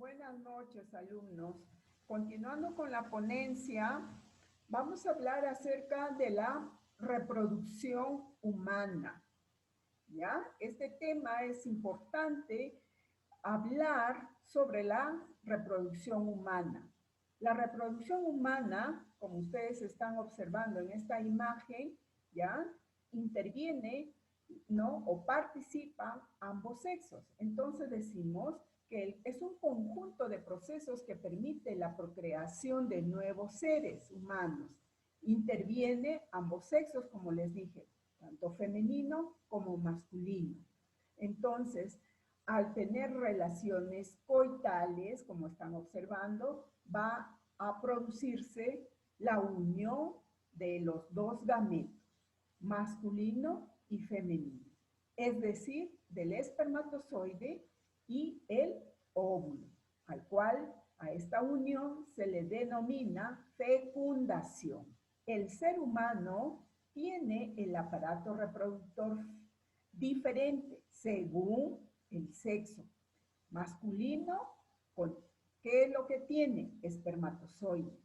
Buenas noches, alumnos. Continuando con la ponencia, vamos a hablar acerca de la reproducción humana. ¿Ya? Este tema es importante hablar sobre la reproducción humana. La reproducción humana, como ustedes están observando en esta imagen, ¿ya? Interviene, ¿no? O participan ambos sexos. Entonces decimos que es un conjunto de procesos que permite la procreación de nuevos seres humanos. Interviene ambos sexos, como les dije, tanto femenino como masculino. Entonces, al tener relaciones coitales, como están observando, va a producirse la unión de los dos gametos, masculino y femenino, es decir, del espermatozoide y el óvulo, al cual a esta unión se le denomina fecundación. El ser humano tiene el aparato reproductor diferente según el sexo. Masculino, ¿qué es lo que tiene? Espermatozoide.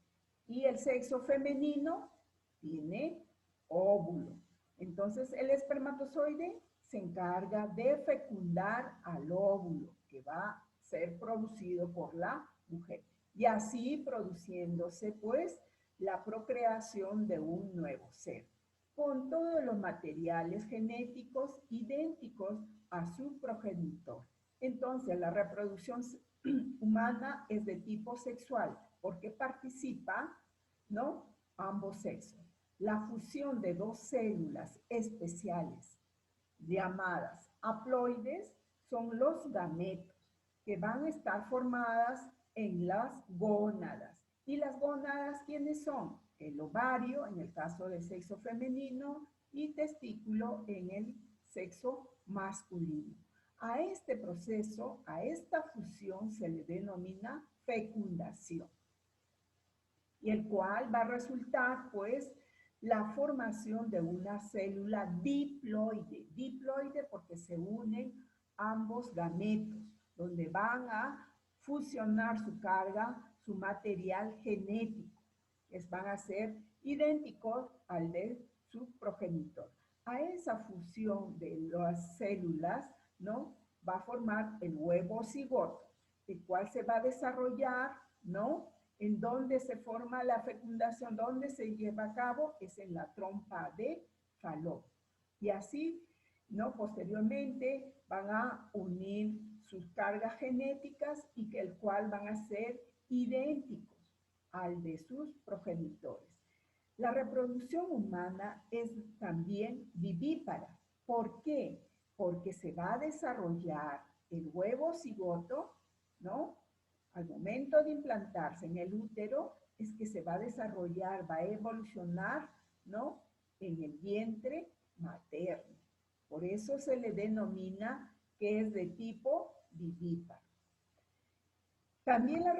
Y el sexo femenino tiene óvulo. Entonces, el espermatozoide se encarga de fecundar al óvulo, que va a ser producido por la mujer. Y así produciéndose, pues, la procreación de un nuevo ser, con todos los materiales genéticos idénticos a su progenitor. Entonces, la reproducción humana es de tipo sexual, porque participa, ¿no?, ambos sexos. La fusión de dos células especiales llamadas haploides son los gametos, que van a estar formadas en las gónadas. ¿Y las gónadas quiénes son? El ovario, en el caso del sexo femenino, y testículo en el sexo masculino. A este proceso, a esta fusión se le denomina fecundación, y el cual va a resultar, pues, la formación de una célula diploide. Diploide porque se unen ambos gametos, donde van a fusionar su carga, su material genético. Van a ser idénticos al de su progenitor. A esa fusión de las células, ¿no?, va a formar el huevo cigoto, el cual se va a desarrollar, ¿no?, en donde se forma la fecundación, donde se lleva a cabo, es en la trompa de Fallope. Y así, ¿no?, posteriormente van a unir sus cargas genéticas y que el cual van a ser idénticos al de sus progenitores. La reproducción humana es también vivípara. ¿Por qué? Porque se va a desarrollar el huevo cigoto, ¿no? Al momento de implantarse en el útero, es que se va a desarrollar, va a evolucionar, ¿no?, en el vientre materno. Por eso se le denomina que es de tipo vivíparo. También la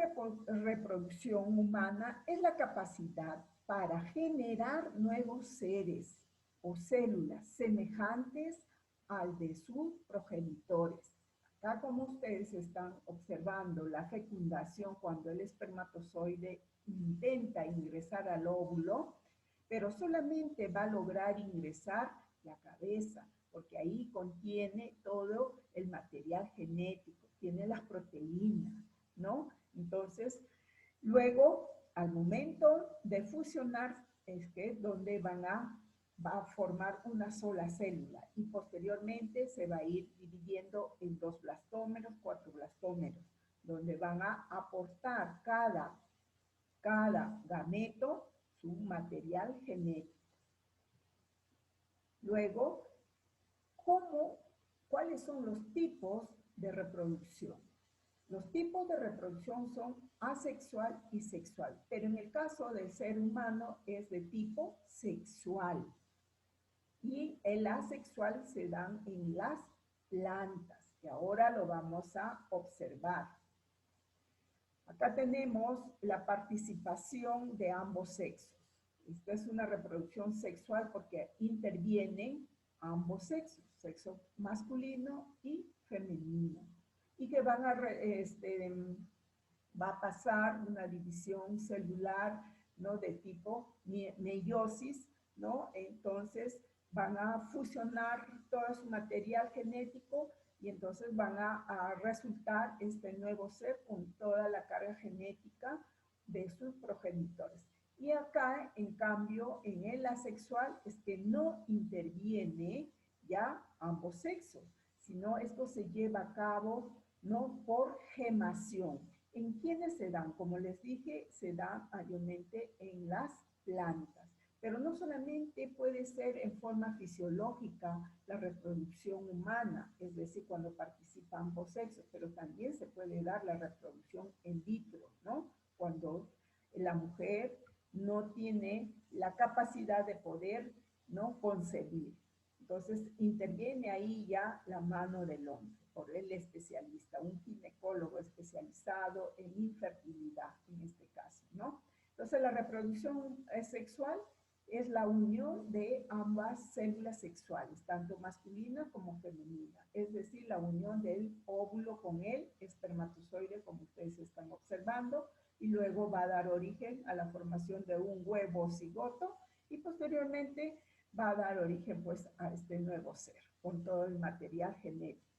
reproducción humana es la capacidad para generar nuevos seres o células semejantes al de sus progenitores. Acá, como ustedes están observando la fecundación cuando el espermatozoide intenta ingresar al óvulo, pero solamente va a lograr ingresar la cabeza, porque ahí contiene todo el material genético, tiene las proteínas, ¿no? Entonces, luego, al momento de fusionar, es que es donde va a formar una sola célula y posteriormente se va a ir dividiendo en 2 blastómeros, 4 blastómeros, donde van a aportar cada gameto su material genético. Luego, ¿cuáles son los tipos de reproducción? Los tipos de reproducción son asexual y sexual, pero en el caso del ser humano es de tipo sexual. Y el asexual se dan en las plantas, que ahora lo vamos a observar. Acá tenemos la participación de ambos sexos. Esta es una reproducción sexual porque intervienen ambos sexos, sexo masculino y femenino, y que van a va a pasar una división celular, ¿no? De tipo meiosis, ¿no? Entonces van a fusionar todo su material genético y entonces van a resultar este nuevo ser con toda la carga genética de sus progenitores. Y acá, en cambio, en el asexual es que no interviene ya ambos sexos, sino esto se lleva a cabo no por gemación. ¿En quiénes se dan? Como les dije, se dan mayormente en las plantas. Pero no solamente puede ser en forma fisiológica la reproducción humana, es decir, cuando participan ambos sexos, pero también se puede dar la reproducción in vitro, ¿no? Cuando la mujer no tiene la capacidad de poder, ¿no? Concebir. Entonces, interviene ahí ya la mano del hombre, por el especialista, un ginecólogo especializado en infertilidad, en este caso, ¿no? Entonces, la reproducción sexual es la unión de ambas células sexuales, tanto masculina como femenina, es decir, la unión del óvulo con el espermatozoide, como ustedes están observando, y luego va a dar origen a la formación de un huevo cigoto y posteriormente va a dar origen pues a este nuevo ser con todo el material genético.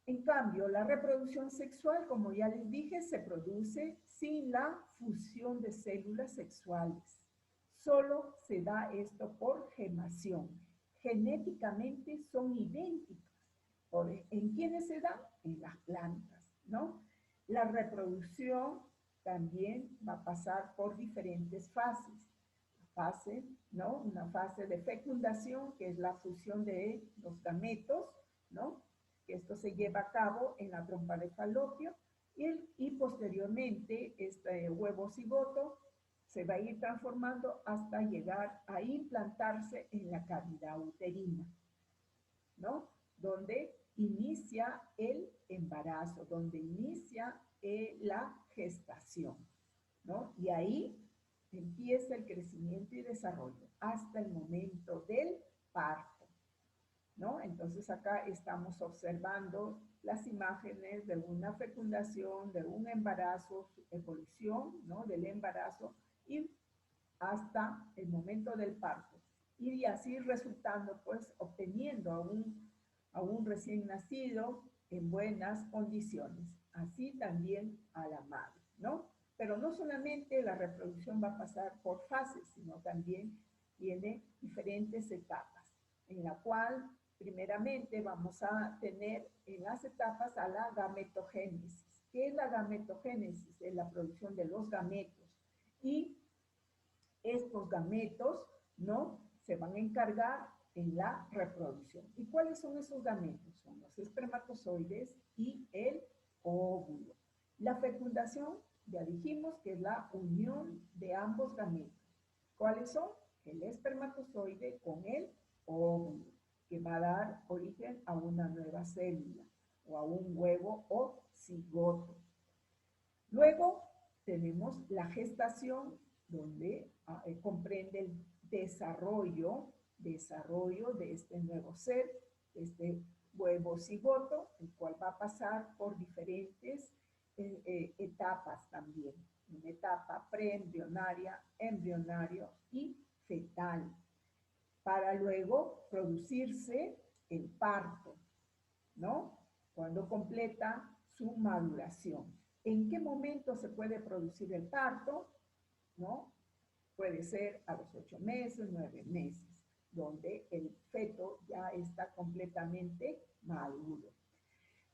En cambio, la reproducción sexual, como ya les dije, se produce sin la fusión de células sexuales. Solo se da esto por gemación. Genéticamente son idénticas. ¿En quiénes se da? En las plantas, ¿no? La reproducción también va a pasar por diferentes fases. Fase, ¿no? Una fase de fecundación, que es la fusión de los gametos, ¿no? Que esto se lleva a cabo en la trompa de falopio y posteriormente este huevo cigoto se va a ir transformando hasta llegar a implantarse en la cavidad uterina, ¿no? Donde inicia el embarazo, donde inicia la gestación, ¿no? Y ahí empieza el crecimiento y desarrollo hasta el momento del parto, ¿no? Entonces acá estamos observando las imágenes de una fecundación, de un embarazo, su evolución, ¿no? Del embarazo y hasta el momento del parto. Y así resultando, pues, obteniendo a un recién nacido en buenas condiciones. Así también a la madre, ¿no? Pero no solamente la reproducción va a pasar por fases, sino también tiene diferentes etapas, en la cual primeramente vamos a tener en las etapas a la gametogénesis. ¿Qué es la gametogénesis? Es la producción de los gametos. Y estos gametos, ¿no? Se van a encargar en la reproducción. ¿Y cuáles son esos gametos? Son los espermatozoides y el óvulo. La fecundación, ya dijimos que es la unión de ambos gametos. ¿Cuáles son? El espermatozoide con el óvulo, que va a dar origen a una nueva célula o a un huevo o cigoto. Luego tenemos la gestación, donde comprende el desarrollo de este nuevo ser, este huevo cigoto, el cual va a pasar por diferentes etapas también. Una etapa preembrionaria, embrionario y fetal, para luego producirse el parto, ¿no? Cuando completa su maduración. ¿En qué momento se puede producir el parto? ¿No? Puede ser a los 8 meses, 9 meses, donde el feto ya está completamente maduro.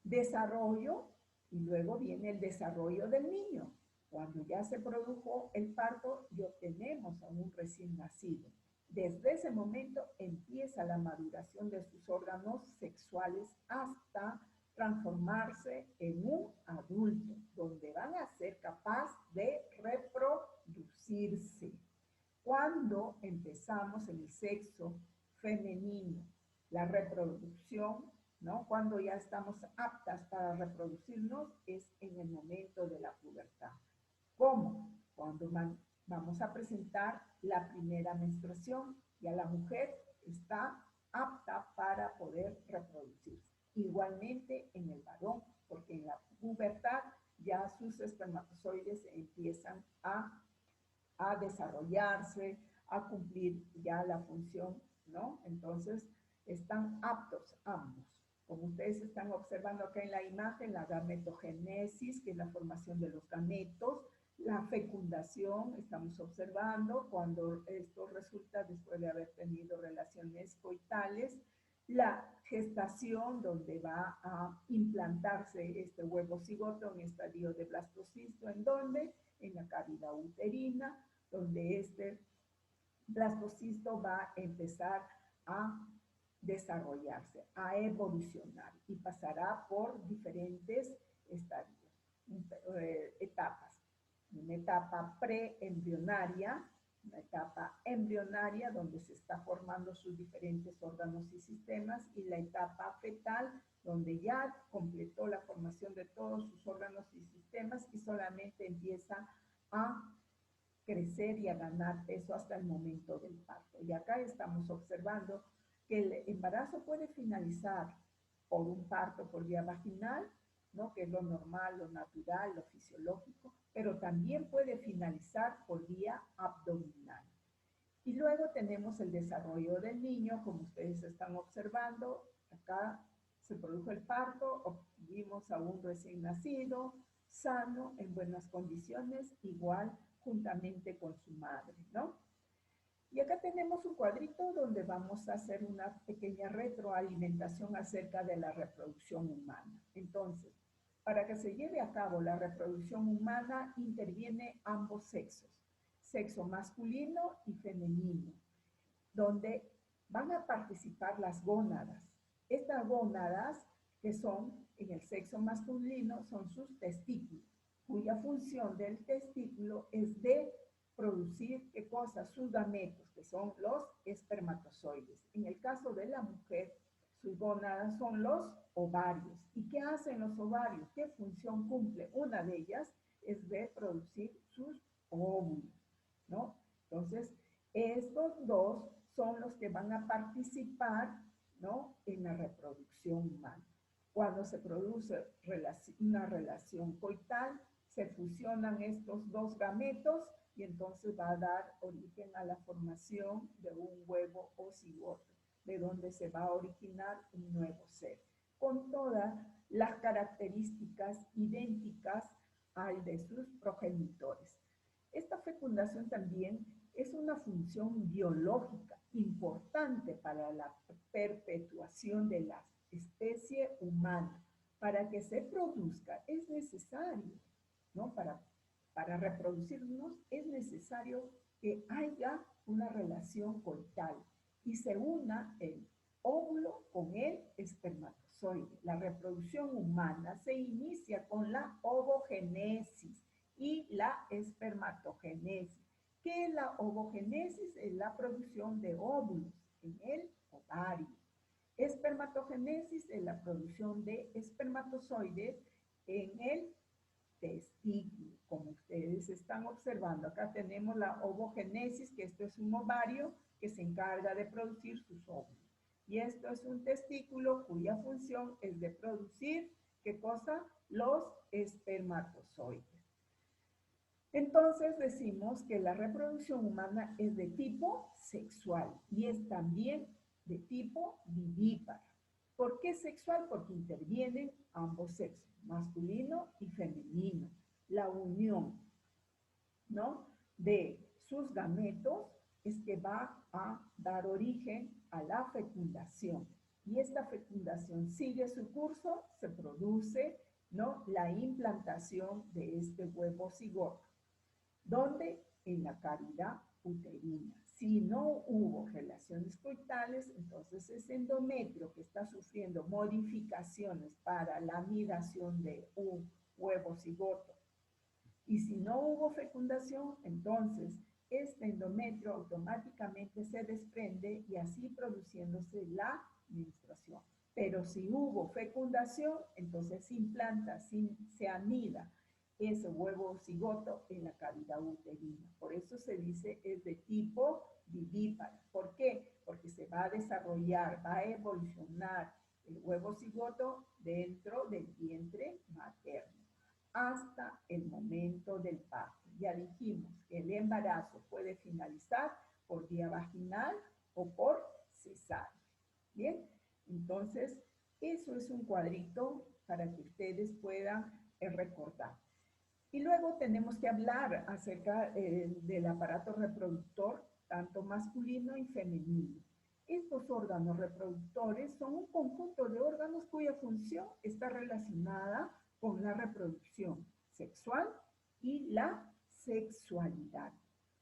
Desarrollo, y luego viene el desarrollo del niño. Cuando ya se produjo el parto y obtenemos a un recién nacido. Desde ese momento empieza la maduración de sus órganos sexuales hasta transformarse en un adulto, donde van a ser capaces de reproducirse. Cuando empezamos en el sexo femenino, la reproducción, ¿no? Cuando ya estamos aptas para reproducirnos es en el momento de la pubertad. ¿Cómo? Cuando vamos a presentar la primera menstruación, ya la mujer está apta para poder reproducirse. Igualmente en el varón, porque en la pubertad ya sus espermatozoides empiezan a desarrollarse, a cumplir ya la función, ¿no? Entonces, están aptos ambos. Como ustedes están observando acá en la imagen, la gametogénesis, que es la formación de los gametos, la fecundación, estamos observando cuando esto resulta después de haber tenido relaciones coitales, la gestación, donde va a implantarse este huevo cigoto en estadio de blastocisto, ¿en dónde? En la cavidad uterina, donde este blastocisto va a empezar a desarrollarse, a evolucionar y pasará por diferentes estadios, etapas. Una etapa preembrionaria, una etapa embrionaria donde se está formando sus diferentes órganos y sistemas, y la etapa fetal donde ya completó la formación de todos sus órganos y sistemas y solamente empieza a crecer y a ganar peso hasta el momento del parto. Y acá estamos observando que el embarazo puede finalizar por un parto por vía vaginal, ¿no? Que es lo normal, lo natural, lo fisiológico, pero también puede finalizar por vía abdominal. Y luego tenemos el desarrollo del niño, como ustedes están observando. Acá se produjo el parto, vimos a un recién nacido, sano, en buenas condiciones, igual juntamente con su madre, ¿no? Y acá tenemos un cuadrito donde vamos a hacer una pequeña retroalimentación acerca de la reproducción humana. Entonces, para que se lleve a cabo la reproducción humana, interviene ambos sexos, sexo masculino y femenino, donde van a participar las gónadas. Estas gónadas, que son en el sexo masculino, son sus testículos, cuya función del testículo es de producir, ¿qué cosa? Sus gametos, que son los espermatozoides. En el caso de la mujer, sus gónadas son los ovarios. ¿Y qué hacen los ovarios? ¿Qué función cumple? Una de ellas es de producir sus óvulos, ¿no? Entonces, estos dos son los que van a participar, ¿no? En la reproducción humana. Cuando se produce una relación coital, se fusionan estos dos gametos y entonces va a dar origen a la formación de un huevo o cigoto, de donde se va a originar un nuevo ser, con todas las características idénticas al de sus progenitores. Esta fecundación también es una función biológica importante para la perpetuación de la especie humana. Para que se produzca es necesario, ¿no? Para reproducirnos es necesario que haya una relación coital y se una el óvulo con el espermatozoide. La reproducción humana se inicia con la ovogénesis y la espermatogénesis. ¿Qué es la ovogénesis? Es la producción de óvulos en el ovario. Espermatogénesis es la producción de espermatozoides en el testículo, como ustedes están observando. Acá tenemos la ovogénesis, que esto es un ovario que se encarga de producir sus óvulos. Y esto es un testículo cuya función es de producir, ¿qué cosa? Los espermatozoides. Entonces decimos que la reproducción humana es de tipo sexual y es también de tipo vivípara. ¿Por qué sexual? Porque intervienen ambos sexos, masculino y femenino. La unión, ¿no?, de sus gametos es que va a dar origen a la fecundación. Y esta fecundación sigue su curso, se produce, ¿no?, la implantación de este huevo cigoto. ¿Dónde? En la cavidad uterina. Si no hubo relaciones coitales, entonces ese endometrio que está sufriendo modificaciones para la anidación de un huevo cigoto. Y si no hubo fecundación, entonces este endometrio automáticamente se desprende y así produciéndose la menstruación. Pero si hubo fecundación, entonces se implanta, se anida ese huevo cigoto en la cavidad uterina. Por eso se dice es de tipo vivíparo. ¿Por qué? Porque se va a desarrollar, va a evolucionar el huevo cigoto dentro del vientre materno. hasta el momento del parto. Ya dijimos que el embarazo puede finalizar por vía vaginal o por cesárea. Bien, entonces eso es un cuadrito para que ustedes puedan recordar. Y luego tenemos que hablar acerca del aparato reproductor, tanto masculino y femenino. Estos órganos reproductores son un conjunto de órganos cuya función está relacionada con la reproducción sexual y la sexualidad.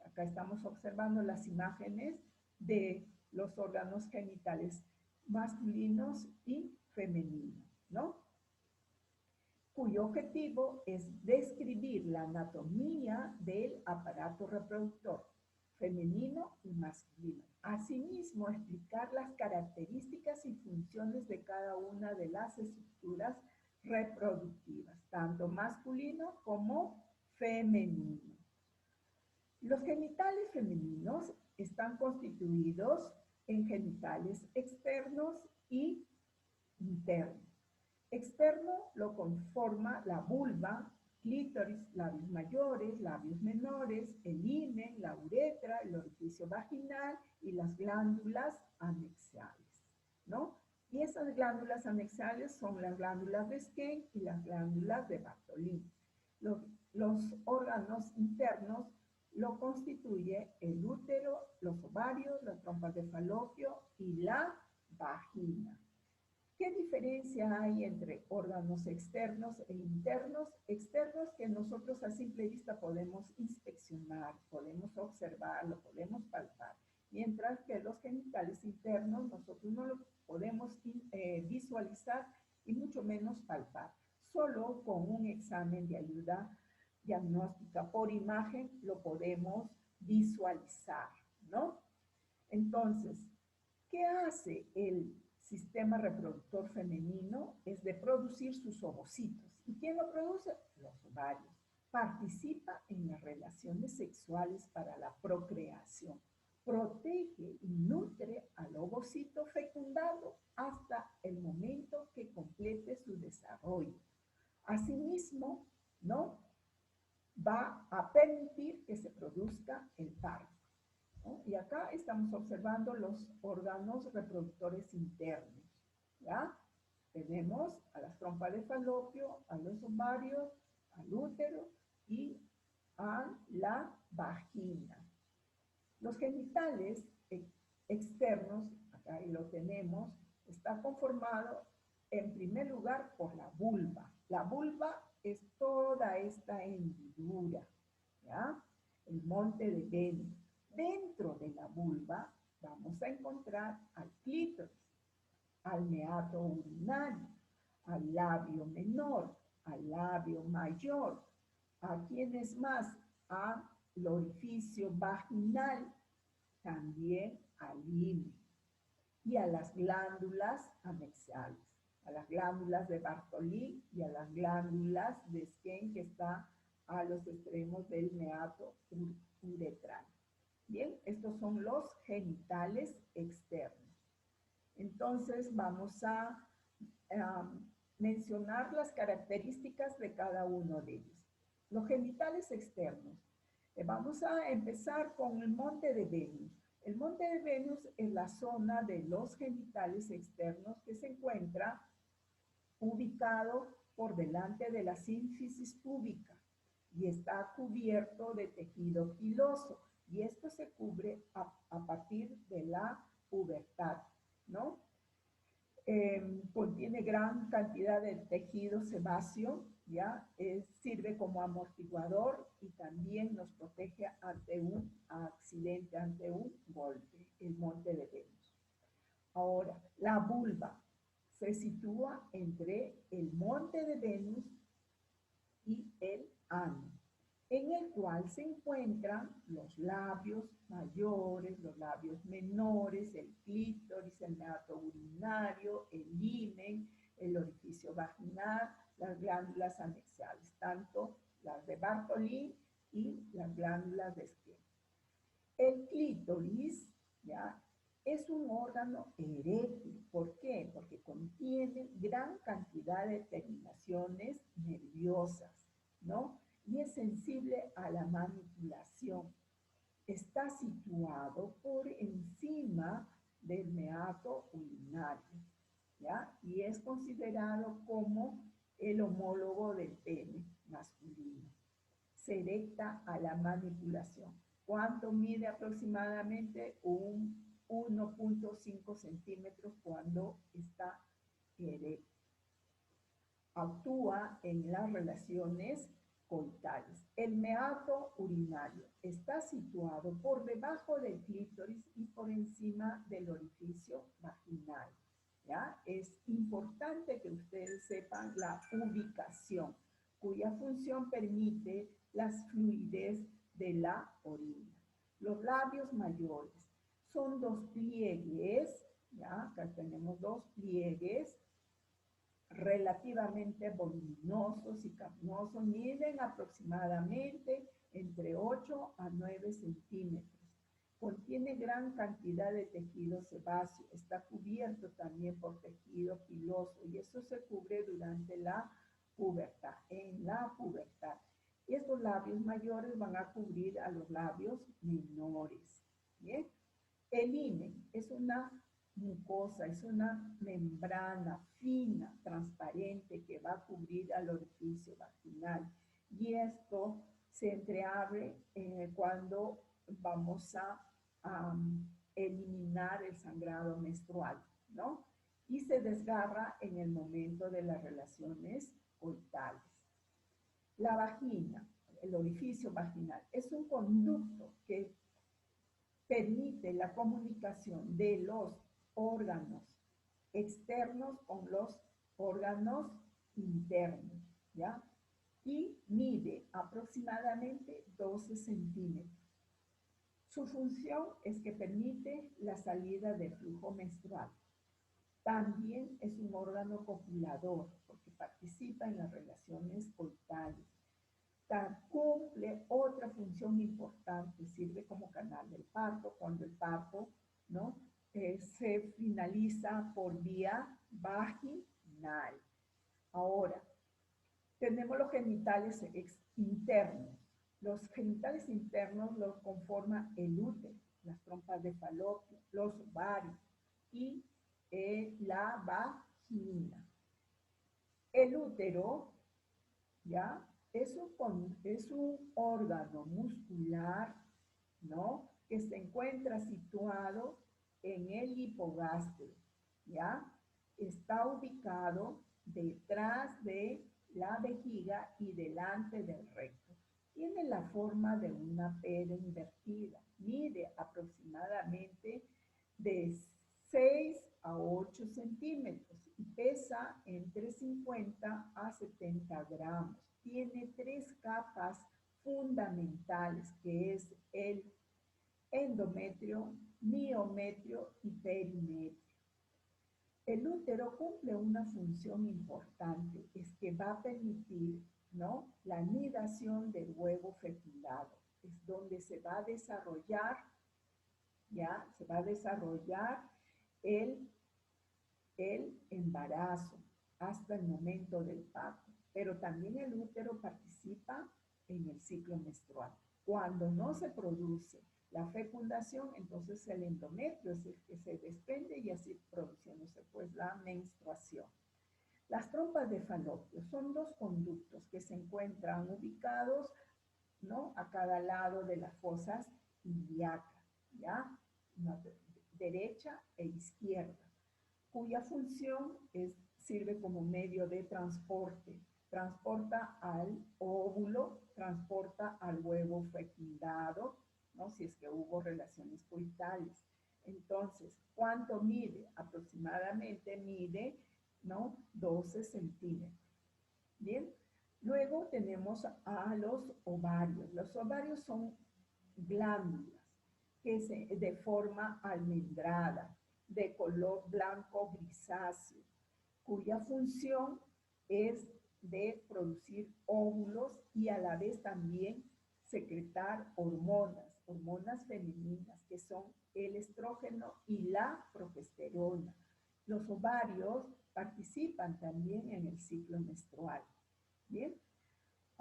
Acá estamos observando las imágenes de los órganos genitales masculinos y femeninos, ¿no? Cuyo objetivo es describir la anatomía del aparato reproductor femenino y masculino. Asimismo, explicar las características y funciones de cada una de las estructuras reproductivas, tanto masculino como femenino. Los genitales femeninos están constituidos en genitales externos y internos. Externo lo conforma la vulva, clítoris, labios mayores, labios menores, el himen, la uretra, el orificio vaginal y las glándulas anexales, ¿no? Y esas glándulas anexales son las glándulas de Skene y las glándulas de Bartolini. Los órganos internos lo constituye el útero, los ovarios, las trompas de falopio y la vagina. ¿Qué diferencia hay entre órganos externos e internos? Externos que nosotros a simple vista podemos inspeccionar, podemos observarlo, podemos palpar, mientras que los genitales internos nosotros no lo podemos visualizar y mucho menos palpar. Solo con un examen de ayuda diagnóstica por imagen lo podemos visualizar, ¿no? Entonces, ¿qué hace el sistema reproductor femenino? Es de producir sus ovocitos. ¿Y quién lo produce? Los ovarios. Participa en las relaciones sexuales para la procreación. Protege y nutre al ovocito fecundado hasta el momento que complete su desarrollo. Asimismo, ¿no?, va a permitir que se produzca el parto, ¿no? Y acá estamos observando los órganos reproductores internos, ¿ya? Tenemos a las trompas de falopio, a los ovarios, al útero y a la vagina. Los genitales externos, acá lo tenemos, está conformado en primer lugar por la vulva. La vulva es toda esta hendidura, ¿ya? El monte de Venus. Dentro de la vulva vamos a encontrar al clítoris, al meato urinario, al labio menor, al labio mayor. ¿A quiénes más? Al orificio vaginal, también al himen y a las glándulas anexales, a las glándulas de Bartolí y a las glándulas de Skene que está a los extremos del meato uretral. Bien, estos son los genitales externos. Entonces vamos a mencionar las características de cada uno de ellos. Los genitales externos. Vamos a empezar con el monte de Venus. El monte de Venus es la zona de los genitales externos que se encuentra ubicado por delante de la sínfisis púbica y está cubierto de tejido piloso. Y esto se cubre a partir de la pubertad, ¿no? Contiene gran cantidad de tejido sebáceo, ¿ya? Sirve como amortiguador y también nos protege ante un accidente, ante un golpe, el monte de Venus. Ahora, la vulva se sitúa entre el monte de Venus y el ano, en el cual se encuentran los labios mayores, los labios menores, el clítoris, el meato urinario, el himen, el orificio vaginal, las glándulas anexales, tanto las de Bartolí y las glándulas de Skene. El clítoris, ¿ya?, es un órgano eréctil. ¿Por qué? Porque contiene gran cantidad de terminaciones nerviosas, ¿no? Y es sensible a la manipulación. Está situado por encima del meato urinario, ¿ya? Y es considerado como el homólogo del pene masculino. Se erecta a la manipulación. ¿Cuánto mide aproximadamente? Un 1.5 centímetros cuando está erecto. Actúa en las relaciones coitales. El meato urinario está situado por debajo del clítoris y por encima del orificio vaginal. ¿Ya? Es importante que ustedes sepan la ubicación, cuya función permite las fluidez de la orina. Los labios mayores son dos pliegues, ¿ya? Acá tenemos dos pliegues relativamente voluminosos y carnosos, miden aproximadamente entre 8 a 9 centímetros. Contiene gran cantidad de tejido sebáceo, está cubierto también por tejido piloso y eso se cubre durante la pubertad, en la pubertad. Y estos labios mayores van a cubrir a los labios menores. ¿Bien? El himen es una mucosa, es una membrana fina, transparente, que va a cubrir al orificio vaginal. Y esto se entreabre cuando vamos a eliminar el sangrado menstrual, ¿no? Y se desgarra en el momento de las relaciones coitales. La vagina, el orificio vaginal, es un conducto que permite la comunicación de los órganos externos con los órganos internos, ¿ya? Y mide aproximadamente 12 centímetros. Su función es que permite la salida del flujo menstrual. También es un órgano copulador porque participa en las relaciones coitales. Cumple otra función importante, sirve como canal del parto cuando el parto, ¿no? Se finaliza por vía vaginal. Ahora, tenemos los genitales internos. Los genitales internos los conforma el útero, las trompas de falopio, los ovarios y la vagina. El útero, ¿ya? Es un órgano muscular, ¿no? Que se encuentra situado en el hipogastrio, ¿ya? Está ubicado detrás de la vejiga y delante del recto. Tiene la forma de una pera invertida. Mide aproximadamente de 6 a 8 centímetros y pesa entre 50 a 70 gramos. Tiene 3 capas fundamentales, que es el endometrio, miometrio y perimetrio. El útero cumple una función importante, es que va a permitir, ¿no?, la anidación del huevo fecundado. Es donde se va a desarrollar, ¿ya? Se va a desarrollar el embarazo hasta el momento del parto. Pero también el útero participa en el ciclo menstrual. Cuando no se produce la fecundación, entonces el endometrio es el que se desprende y así produciéndose pues la menstruación. Las trompas de falopio son dos conductos que se encuentran ubicados, ¿no?, a cada lado de las fosas ilíacas, ¿ya? Derecha e izquierda, cuya función sirve como medio de transporte. Transporta al óvulo, transporta al huevo fecundado, ¿no?, si es que hubo relaciones coitales. Entonces, ¿cuánto mide? Aproximadamente mide, ¿no?, 12 centímetros. Bien, luego tenemos a los ovarios. Los ovarios son glándulas de forma almendrada, de color blanco grisáceo, cuya función es de producir óvulos y a la vez también secretar hormonas femeninas, que son el estrógeno y la progesterona. Los ovarios participan también en el ciclo menstrual. Bien,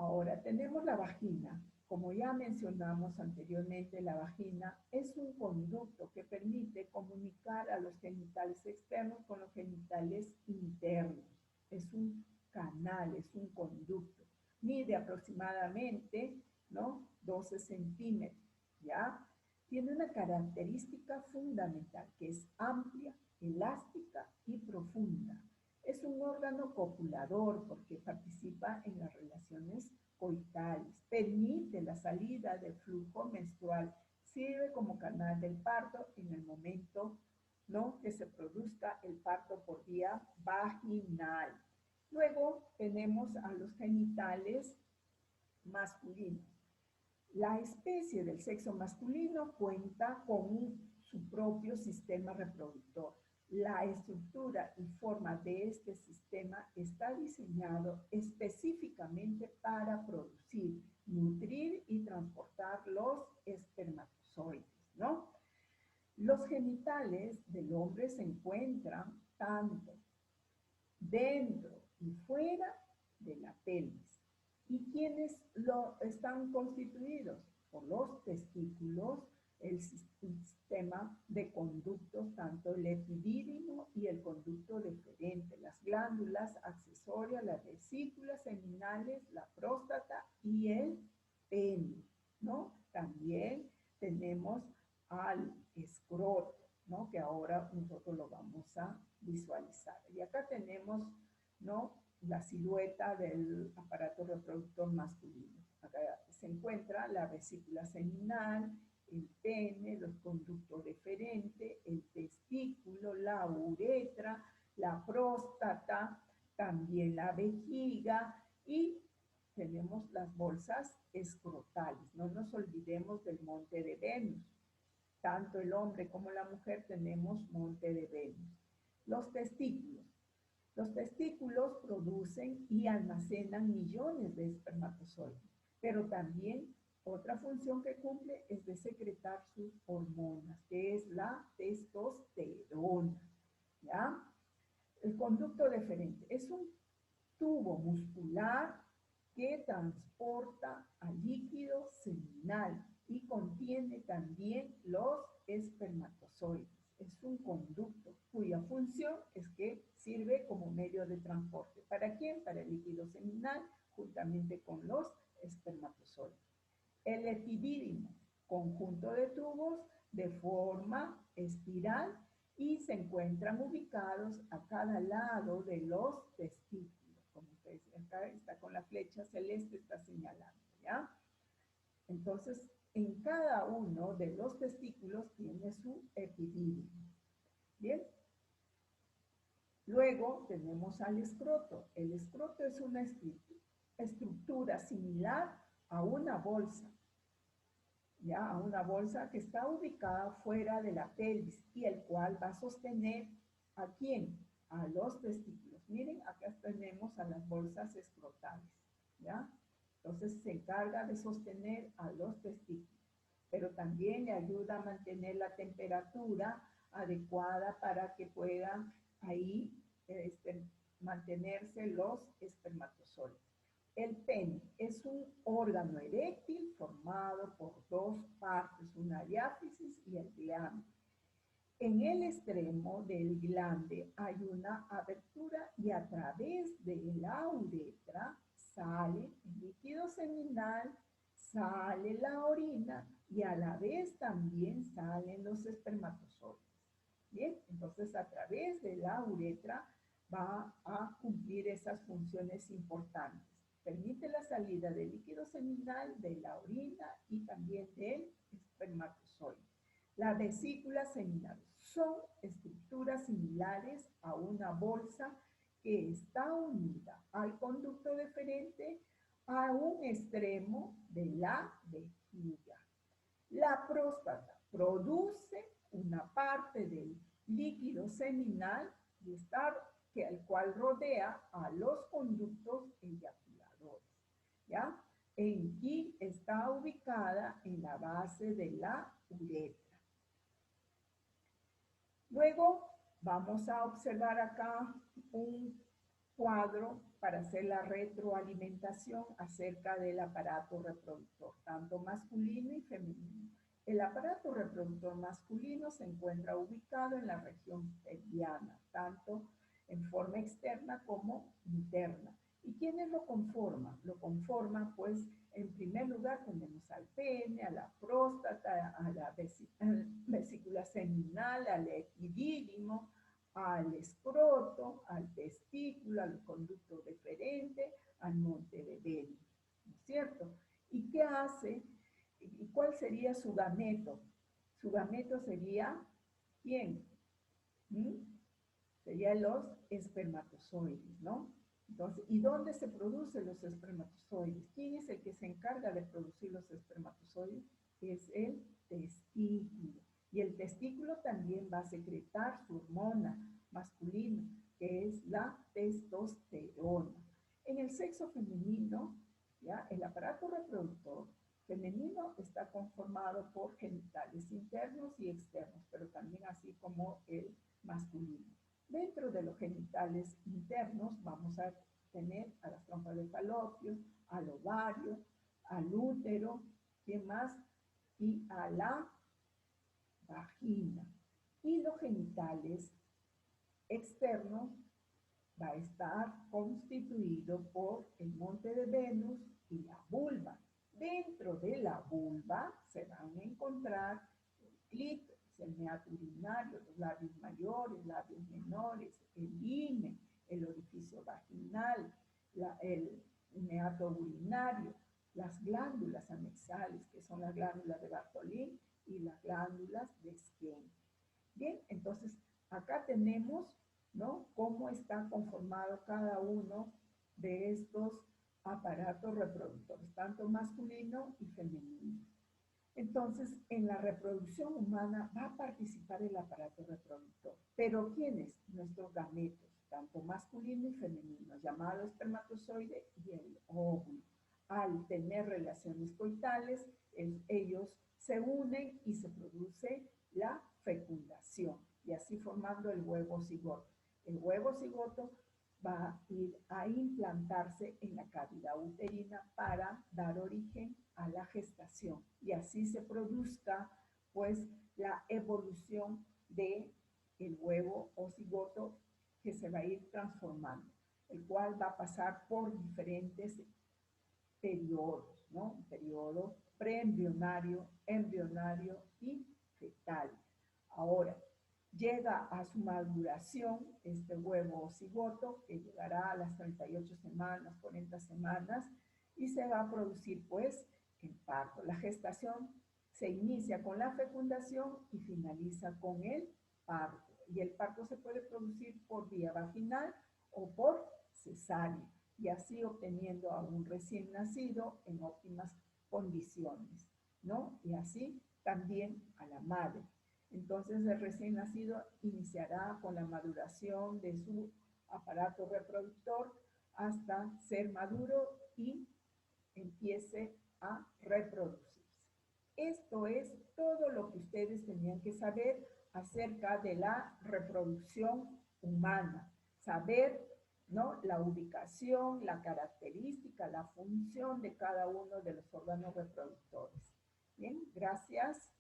Ahora tenemos la vagina. Como ya mencionamos anteriormente, la vagina es un conducto que permite comunicar a los genitales externos con los genitales internos. Es un canal, es un conducto. Mide aproximadamente, ¿no?, 12 centímetros, ¿ya? Tiene una característica fundamental, que es amplia, elástica y profunda. Es un órgano copulador porque participa en las relaciones coitales, permite la salida del flujo menstrual, sirve como canal del parto en el momento, ¿no?, que se produzca el parto por vía vaginal. Luego tenemos a los genitales masculinos. La especie del sexo masculino cuenta con su propio sistema reproductor. La estructura y forma de este sistema está diseñado específicamente para producir, nutrir y transportar los espermatozoides, ¿no? Los genitales del hombre se encuentran tanto dentro y fuera de la pelvis. ¿Y quiénes lo están constituidos? Por los testículos, el sistema de conductos, tanto el epidídimo y el conducto deferente, las glándulas accesorias, las vesículas seminales, la próstata y el pene, ¿no? También tenemos al escroto, ¿no?, que ahora nosotros lo vamos a visualizar. Y acá tenemos, ¿no?, la silueta del aparato reproductor masculino. Acá se encuentra la vesícula seminal, el pene, los conductos deferentes, el testículo, la uretra, la próstata, también la vejiga y tenemos las bolsas escrotales. No nos olvidemos del monte de Venus. Tanto el hombre como la mujer tenemos monte de Venus. Los testículos. Los testículos producen y almacenan millones de espermatozoides, pero también otra función que cumple es de secretar sus hormonas, que es la testosterona, ¿ya? El conducto deferente es un tubo muscular que transporta al líquido seminal y contiene también los espermatozoides. Es un conducto cuya función es que sirve como medio de transporte. ¿Para quién? Para el líquido seminal juntamente con los espermatozoides. El epidídimo, conjunto de tubos de forma espiral y se encuentran ubicados a cada lado de los testículos. Como ustedes acá está con la flecha celeste, está señalando, ¿ya? Entonces, en cada uno de los testículos tiene su epidídimo. ¿Bien? Luego tenemos al escroto. El escroto es una estructura similar a una bolsa, ¿ya? A una bolsa que está ubicada fuera de la pelvis y el cual va a sostener ¿a quién? A los testículos. Miren, acá tenemos a las bolsas escrotales, ¿ya? Entonces se encarga de sostener a los testículos, pero también le ayuda a mantener la temperatura adecuada para que puedan ahí mantenerse los espermatozoides. El pene es un órgano eréctil formado por dos partes, una diáfisis y el glande. En el extremo del glande hay una abertura y a través de la uretra sale el líquido seminal, sale la orina y a la vez también salen los espermatozoides. Bien, entonces a través de la uretra va a cumplir esas funciones importantes. Permite la salida del líquido seminal, de la orina y también del espermatozoide. La vesícula seminal son estructuras similares a una bolsa que está unida al conducto deferente a un extremo de la vejiga. La próstata produce una parte del líquido seminal y el cual rodea a los conductos eyaculadores, ¿ya? En aquí está ubicada en la base de la uretra. Luego vamos a observar acá un cuadro para hacer la retroalimentación acerca del aparato reproductor, tanto masculino y femenino. El aparato reproductor masculino se encuentra ubicado en la región pelviana, tanto en forma externa como interna. ¿Y quiénes lo conforman? Lo conforman, pues, en primer lugar tenemos al pene, a la próstata, a la vesícula seminal, al epidídimo, al escroto, al testículo, al conducto deferente, al monte de Venus, ¿no es cierto? ¿Y qué hace? ¿Y cuál sería su gameto? Su gameto sería, ¿quién? ¿Mm? Serían los espermatozoides, ¿no? Entonces, ¿y dónde se producen los espermatozoides? ¿Quién es el que se encarga de producir los espermatozoides? Es el testículo. Y el testículo también va a secretar su hormona masculina, que es la testosterona. En el sexo femenino, ¿ya? El aparato reproductor femenino está conformado por genitales internos y externos, pero también así como el masculino. Dentro de los genitales internos vamos a tener a las trompas de falopio, al ovario, al útero, ¿quién más? Y a la vagina. Y los genitales externos va a estar constituido por el monte de Venus y la vulva. Dentro de la vulva se van a encontrar el clítoris, el meato urinario, los labios mayores, labios menores, el hime, el orificio vaginal, el meato urinario, las glándulas anexales, que son las glándulas de Bartolín y las glándulas de Skene. Bien, entonces acá tenemos, ¿no?, cómo está conformado cada uno de estos aparatos reproductores, tanto masculino y femenino. Entonces, en la reproducción humana va a participar el aparato reproductor. ¿Pero quiénes? Nuestros gametos, tanto masculino y femenino, llamado espermatozoide y el óvulo. Al tener relaciones coitales, ellos se unen y se produce la fecundación, y así formando el huevo cigoto. El huevo cigoto va a ir a implantarse en la cavidad uterina para dar origen a la gestación, y así se produzca, pues, la evolución del huevo o cigoto que se va a ir transformando, el cual va a pasar por diferentes periodos, ¿no? Un periodo preembrionario, embrionario y fetal. Ahora, llega a su maduración este huevo o cigoto, que llegará a las 38 semanas, 40 semanas, y se va a producir, pues, el parto. La gestación se inicia con la fecundación y finaliza con el parto. Y el parto se puede producir por vía vaginal o por cesárea, y así obteniendo a un recién nacido en óptimas condiciones, ¿no? Y así también a la madre. Entonces el recién nacido iniciará con la maduración de su aparato reproductor hasta ser maduro y empiece a reproducirse. Esto es todo lo que ustedes tenían que saber acerca de la reproducción humana. Saber, ¿no?, la ubicación, la característica, la función de cada uno de los órganos reproductores. Bien, gracias.